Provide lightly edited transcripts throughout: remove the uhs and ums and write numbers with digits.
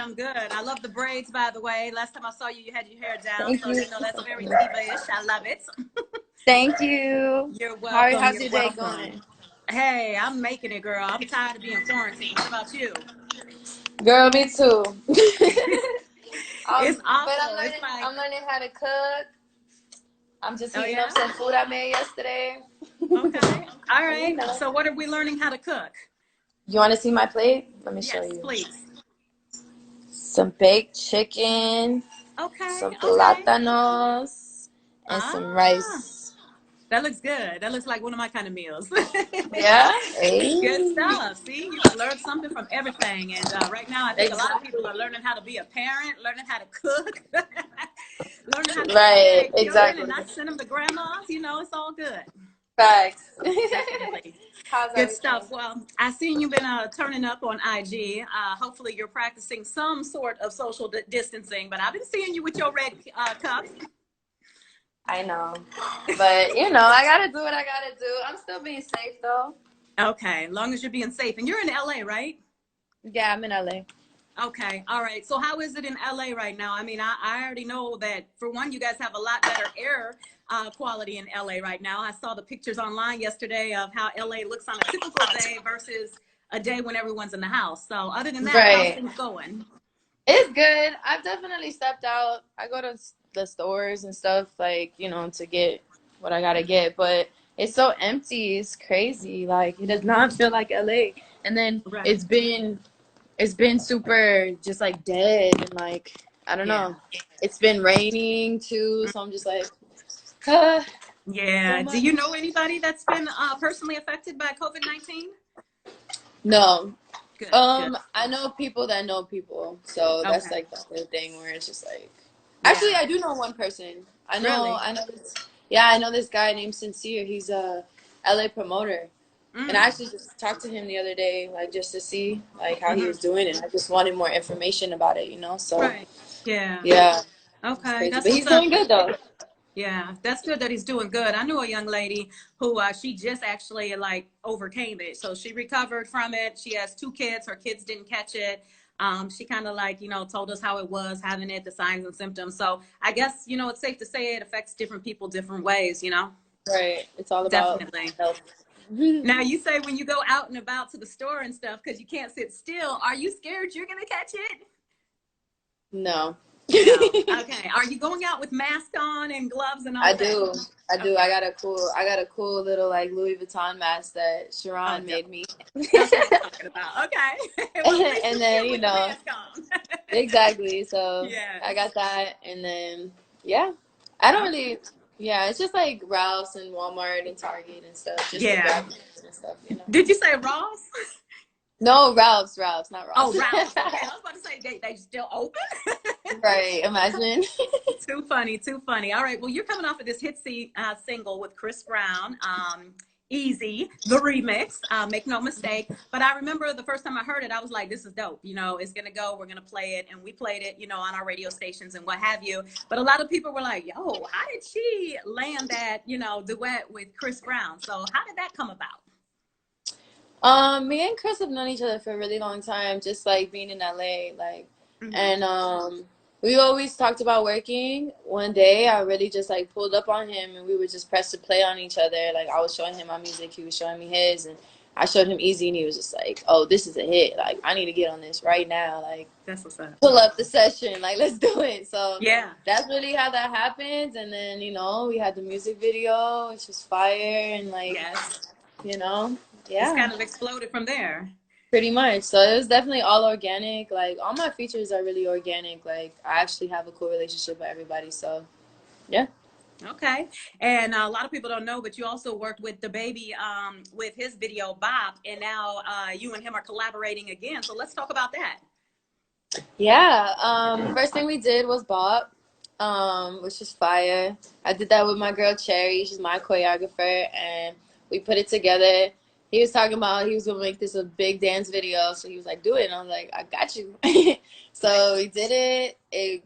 I'm good. I love the braids, by the way. Last time I saw you, you had your hair down. Thank So, you. you know, that's very diva-ish. I love it. Thank you. You're welcome. How's You're your day welcome. going? Hey, I'm making it, girl. I'm tired of being quarantined. What about you? Girl, me too. It's But awful. It's like, I'm learning how to cook. I'm just oh, heating yeah? up some food I made yesterday. Okay. All And, you right. know. So what are we learning how to cook? You want to see my plate? Let me show Yes, you. please. Some baked chicken, Okay. some Okay. plátanos, and some Ah, rice. that looks good. That looks like one of my kind of meals. Yeah? Good Hey. stuff. See, you can learn something from everything. And right now, I think a lot of people Exactly. are learning how to be a parent, learning how to cook, learning how to take care Right, of children and exactly. not send them to grandma's. You know, it's all good. Facts. Definitely. How's Good everything? stuff. Well, I seen you've been turning up on IG. Hopefully, you're practicing some sort of social distancing, but I've been seeing you with your red cup. I know. But, you know, I gotta do what I gotta do. I'm still being safe, though. Okay, as long as you're being safe. And you're in LA, right? Yeah, I'm in LA. Okay, all right. So how is it in LA right now? I mean, I already know that for one, you guys have a lot better air quality in LA right now. I saw the pictures online yesterday of how LA looks on a typical day versus a day when everyone's in the house. So other than that, how's Right. things going? It's good. I've definitely stepped out. I go to the stores and stuff, like, you know, to get what I gotta get. But it's so empty. It's crazy. Like, it does not feel like LA. And then Right. it's been super just like dead and like I don't Yeah. know. It's been raining too, so I'm just like, huh, so Yeah. Do much. you know anybody that's been personally affected by COVID-19? No. Good, good. I know people that know people, so that's Okay. like the whole thing where it's just like. Actually, Yeah. I do know one person. Really? I know this. Yeah, I know this guy named Sincere. He's a LA promoter, and I Mm. actually just talked to him the other day, like just to see like how he Hmm. was doing, and I just wanted more information about it, you know. So Right. Yeah. yeah, it's Okay. crazy, That's but what's he's up. doing good though. Yeah, that's good that he's doing good. I knew a young lady who she just actually like overcame it. So she recovered from it. She has two kids. Her kids didn't catch it. She kind of like, told us how it was having it, the signs and symptoms. So I guess, it's safe to say it affects different people different ways. Right, it's all about Definitely. health. Now you say when you go out and about to the store and stuff, because you can't sit still, are you scared you're going to catch it? No. No. Okay. Are you going out with mask on and gloves and all I of that? do. I do. Okay. I got a cool little like Louis Vuitton mask that Oh, Sharon made me. that's what I'm talking about. Okay. Well, at least And you then, cute you with the know, mask on. exactly. So I Yes. got that. And then, yeah, I don't Okay. really, yeah, it's just like Ralph's and Walmart and Target and stuff, just to Yeah. grab and stuff, you know. Did you say Ross? No, Ralph's, not Oh, Ross. Ralph's. Okay. I was about to say they still open. Right. Imagine. Too funny. Too funny. All right. Well, you're coming off of this hit single with Chris Brown. Easy, the remix, make no mistake. But I remember the first time I heard it, I was like, this is dope. It's going to go. We're going to play it. And we played it, on our radio stations and what have you. But a lot of people were like, yo, how did she land that, duet with Chris Brown? So how did that come about? Me and Chris have known each other for a really long time, just like being in LA, like, Mm-hmm. and we always talked about working. One day, I really just like pulled up on him, and we would just press to play on each other. Like I was showing him my music, he was showing me his, and I showed him Easy, and he was just like, "Oh, this is a hit! Like I need to get on this right now! Like That's what's up. pull up the session! Like let's do it!" So Yeah. that's really how that happened. And then we had the music video, which was fire, and like Yes. It's yeah. kind of exploded from there. Pretty much. So it was definitely all organic. Like all my features are really organic. Like I actually have a cool relationship with everybody. So yeah. Okay. And a lot of people don't know, but you also worked with the baby with his video Bop, and now you and him are collaborating again. So let's talk about that. Yeah. First thing we did was Bop, which is fire. I did that with my girl Cherry. She's my choreographer, and we put it together. He was talking about he was gonna make this a big dance video, so he was like, "Do it," and I was like, "I got you." So we did it. It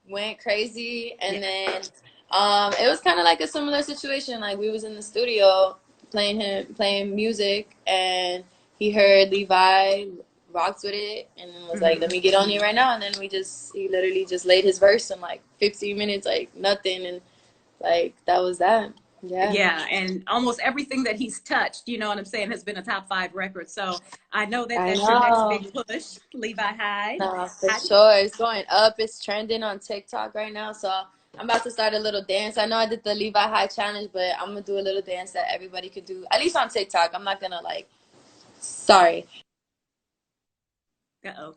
went crazy, Yeah. and then it was kind of like a similar situation. Like we was in the studio playing music, and he heard Levi rocked with it and was like, let me get on it right now. And then he literally just laid his verse in like 15 minutes, like nothing. And like, that was that. Yeah. Yeah, and almost everything that he's touched, you know what I'm saying, has been a top 5 record. So I know that I that's your next know. big push, Levi Hyde. Nah, for sure. It's going up. It's trending on TikTok right now. So I'm about to start a little dance. I know I did the Levi High challenge, but I'm gonna do a little dance that everybody could do, at least on TikTok. I'm not gonna like, sorry, Uh-oh.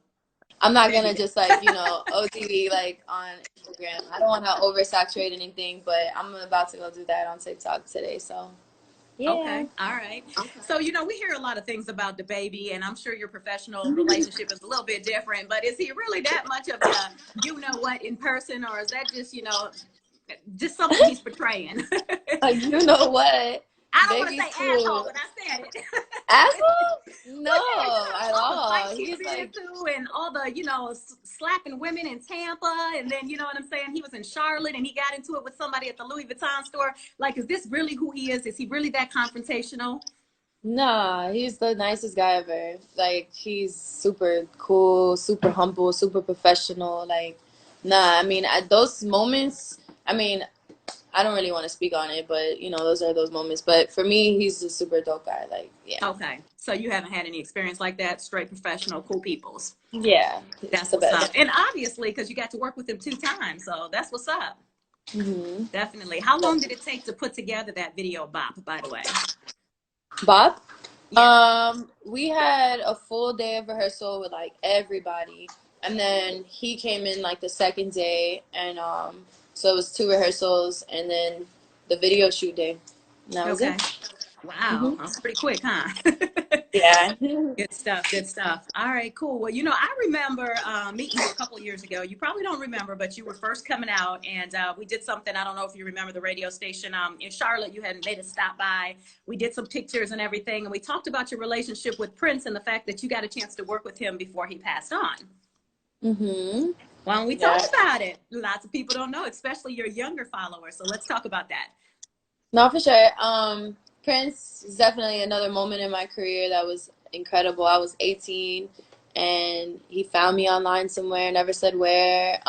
I'm not There you gonna go. just like, you know, OTV like on Instagram. I don't want to oversaturate anything, but I'm about to go do that on TikTok today. So yeah. Okay. All right. So, you know, we hear a lot of things about the baby, and I'm sure your professional relationship is a little bit different, but is he really that much of a you know what in person, or is that just, you know, just something he's portraying? You know what? I don't want to Baby's say asshole, cool. but I said it. Asshole? Well, No, yeah, you know, at all the all. fights he's He's been like, into and all the, you know, slapping women in Tampa. And then, you know what I'm saying? He was in Charlotte and he got into it with somebody at the Louis Vuitton store. Like, is this really who he is? Is he really that confrontational? nah, he's the nicest guy ever. Like, he's super cool, super humble, super professional. Like, nah, I mean, at those moments, I mean, I don't really want to speak on it, but you know, those are those moments. But for me, he's a super dope guy. Like, yeah, Okay. So you haven't had any experience like that, straight professional, cool peoples. yeah, he's That's the what's up. best. And obviously, because you got to work with him 2 times. So that's what's up. Hmm. Definitely. How long did it take to put together that video bop, by the way? Bob, Yeah. we had a full day of rehearsal with like everybody, and then he came in like the second day, and so it was 2 rehearsals, and then the video shoot day. And that was Okay. it. Wow. Hmm. That's pretty quick, huh? Yeah. Good stuff. Good stuff. All right, cool. Well, you know, I remember meeting you a couple of years ago. You probably don't remember, but you were first coming out, and we did something. I don't know if you remember the radio station in Charlotte. You had made a stop by. We did some pictures and everything, and we talked about your relationship with Prince and the fact that you got a chance to work with him before he passed on. Hmm. Why don't we talk Yeah. about it? Lots of people don't know, especially your younger followers. So let's talk about that. No, for sure. Prince is definitely another moment in my career that was incredible. I was 18, and he found me online somewhere, never said where.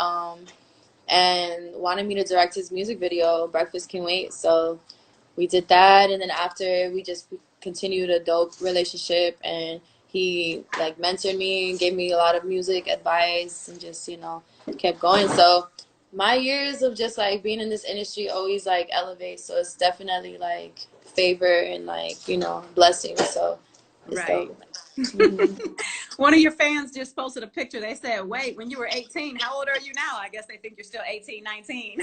And wanted me to direct his music video, Breakfast Can Wait. So we did that, and then after we just continued a dope relationship, and he like mentored me and gave me a lot of music advice and just, you know, kept going. So my years of just like being in this industry always like elevate. So it's definitely like favor and like, you know, blessings. So it's Right. dope. Hmm. One of your fans just posted a picture. They said, wait, when you were 18, how old are you now? I guess they think you're still 18, 19.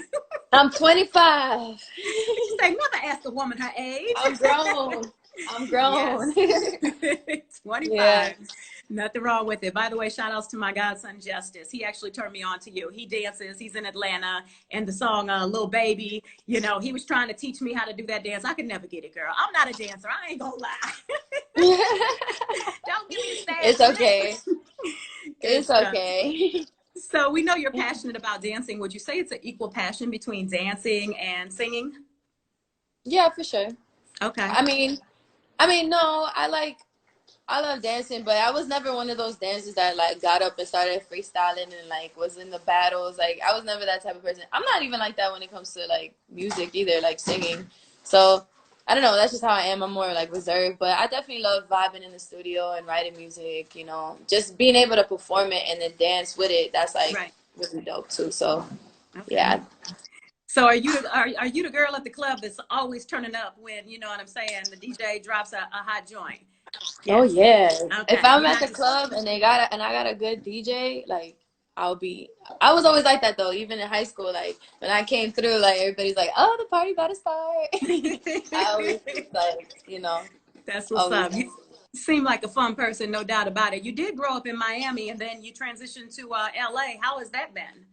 I'm 25. You say, never ask a woman her age. I'm grown. I'm grown. Yes. Yeah. 25. Nothing wrong with it. By the way, shout outs to my godson, Justice. He actually turned me on to you. He dances. He's in Atlanta. And the song Little Baby, you know, he was trying to teach me how to do that dance. I could never get it, girl. I'm not a dancer. I ain't gonna lie. Don't give me the It's stage okay. next. Good It's stuff. okay. So we know you're passionate about dancing. Would you say it's an equal passion between dancing and singing? Yeah, for sure. Okay. I mean, no, I love dancing, but I was never one of those dancers that like got up and started freestyling and like was in the battles. Like I was never that type of person. I'm not even like that when it comes to like music either, like singing. So I don't know. That's just how I am. I'm more like reserved, but I definitely love vibing in the studio and writing music. You know, just being able to perform it and then dance with it. That's like Right. really dope too. So Okay. yeah. So are you the girl at the club that's always turning up when, you know what I'm saying, the DJ drops a hot joint? Oh Yes. yeah. If Okay. I'm You're at not the just club and I got a good DJ, like I'll be I was always like that though, even in high school. Like when I came through, like everybody's like, oh, the party about to start. I always just like, you know, That's what's always up. You seem like a fun person, no doubt about it. You did grow up in Miami and then you transitioned to LA. How has that been?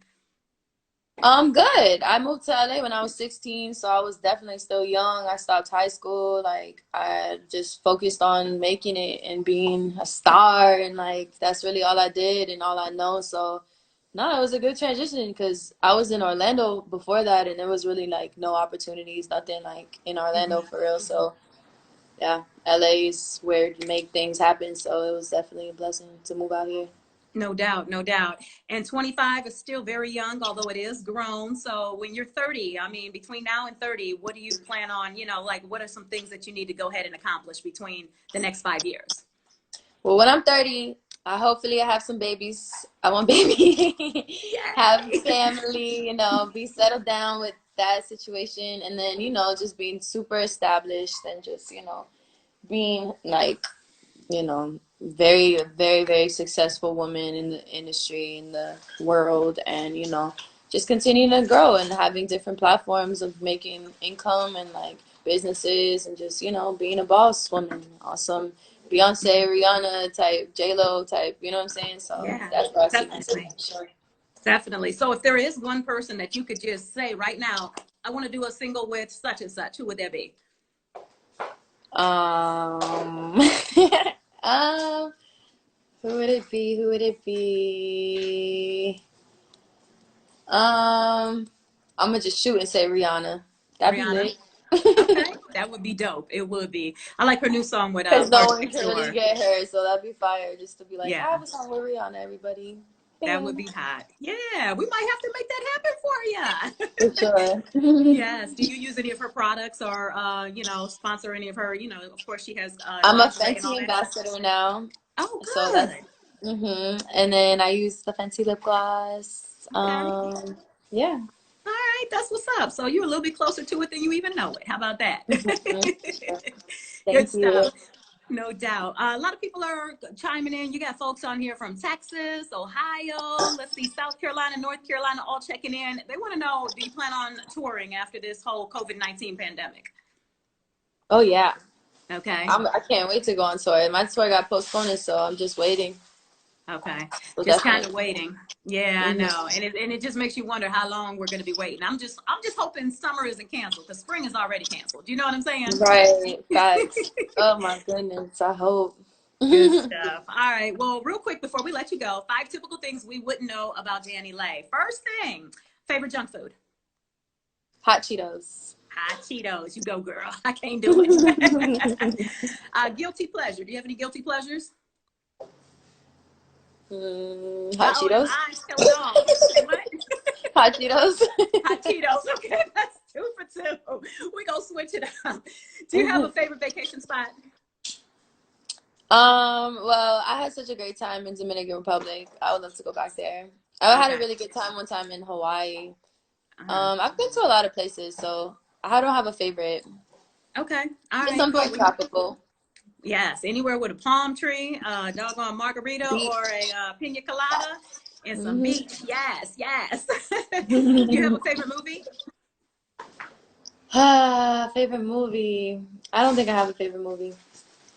good. I moved to LA when I was 16, so I was definitely still young. I stopped high school. Like I just focused on making it and being a star, and like that's really all I did and all I know. So no, it was a good transition because I was in Orlando before that, and there was really like no opportunities, nothing like in Orlando Mhm. for real. So yeah, LA is where to make things happen. So it was definitely a blessing to move out here. No doubt, no doubt. And 25 is still very young, although it is grown. So when you're 30, I mean, between now and 30, what do you plan on, like what are some things that you need to go ahead and accomplish between the next 5 years? Well, when I'm 30, hopefully I have some babies. I want baby, have Yay! family, be settled down with that situation, and then just being super established and just being like very, very, very successful woman in the industry, in the world, and just continuing to grow and having different platforms of making income and like businesses and just being a boss woman, awesome Beyonce, Rihanna type, J-Lo type, you know what I'm saying? So Yeah, that's what I see myself. definitely. Definitely. So if there is one person that you could just say right now, I want to do a single with such and such, who would that be? Um, um, who would it be? Who would it be? I'm gonna just shoot and say Rihanna. That'd be Rihanna? lit. Okay, that would be dope. It would be. I like her new song with Because no Party one Next can really Door. get her, so that'd be fire just to be like, I Yeah, have a song with Rihanna, everybody. that would be hot. Yeah, we might have to make that happen for For you. sure. Yes. Do you use any of her products or, sponsor any of her? Of course, she has I'm a lingerie and all Fenty that. ambassador now, Oh, so that's good. and then I use the Fenty lip gloss. Okay. Yeah. All right, that's what's up. So you're a little bit closer to it than you even know it. How about that? Mhm. Good Thank you. stuff. No doubt. A lot of people are chiming in. You got folks on here from Texas, Ohio, let's see, South Carolina, North Carolina, all checking in. They want to know, do you plan on touring after this whole COVID-19 pandemic? Oh yeah, Okay. I can't wait to go on tour. My tour got postponed, so I'm just waiting. Okay. So Just kind of definitely. waiting. Yeah, I Mhm. know. And it just makes you wonder how long we're going to be waiting. I'm just hoping summer isn't canceled because spring is already canceled. You know what I'm saying? Right, facts. Oh my goodness, I hope. Good stuff. All right. Well, real quick before we let you go, 5 typical things we wouldn't know about DaniLeigh. First thing, favorite junk food. Hot Cheetos. Hot Cheetos. You go, girl. I can't do it. Guilty pleasure. Do you have any guilty pleasures? Hot Oh, them Cheetos. eyes tell it all. You say what? Hot Cheetos. Hot Cheetos. Okay, that's 2 for 2. We gonna switch it up. Do you have a favorite vacation spot? Well, I had such a great time in Dominican Republic. I would love to go back there. I had a Okay. really good time one time in Hawaii. Uh-huh. I've been to a lot of places, so I don't have a favorite. Okay. All Just right. something tropical. Yes, anywhere with a palm tree, a doggone margarita, Beach. or a pina colada, and some Hmm. beach. Yes, yes. You have a favorite movie? Favorite movie. I don't think I have a favorite movie.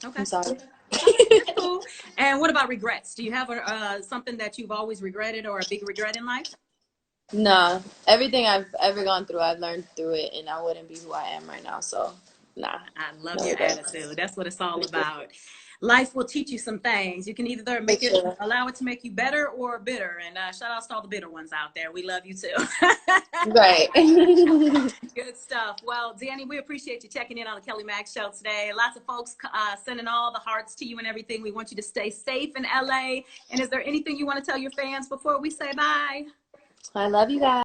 Okay. I'm sorry. All right, that's cool. And what about regrets? Do you have something that you've always regretted or a big regret in life? Nah, everything I've ever gone through, I've learned through it, and I wouldn't be who I am right now. So, nah, I love no your regrets. attitude. That's what it's all about. Life will teach you some things. You can either For make it, sure. allow it to make you better or bitter. And shout outs to all the bitter ones out there. We love you too. Right. Good stuff. Well, Danny, we appreciate you checking in on the Kelly Mack Show today. Lots of folks sending all the hearts to you and everything. We want you to stay safe in LA. And is there anything you want to tell your fans before we say bye? I love you guys.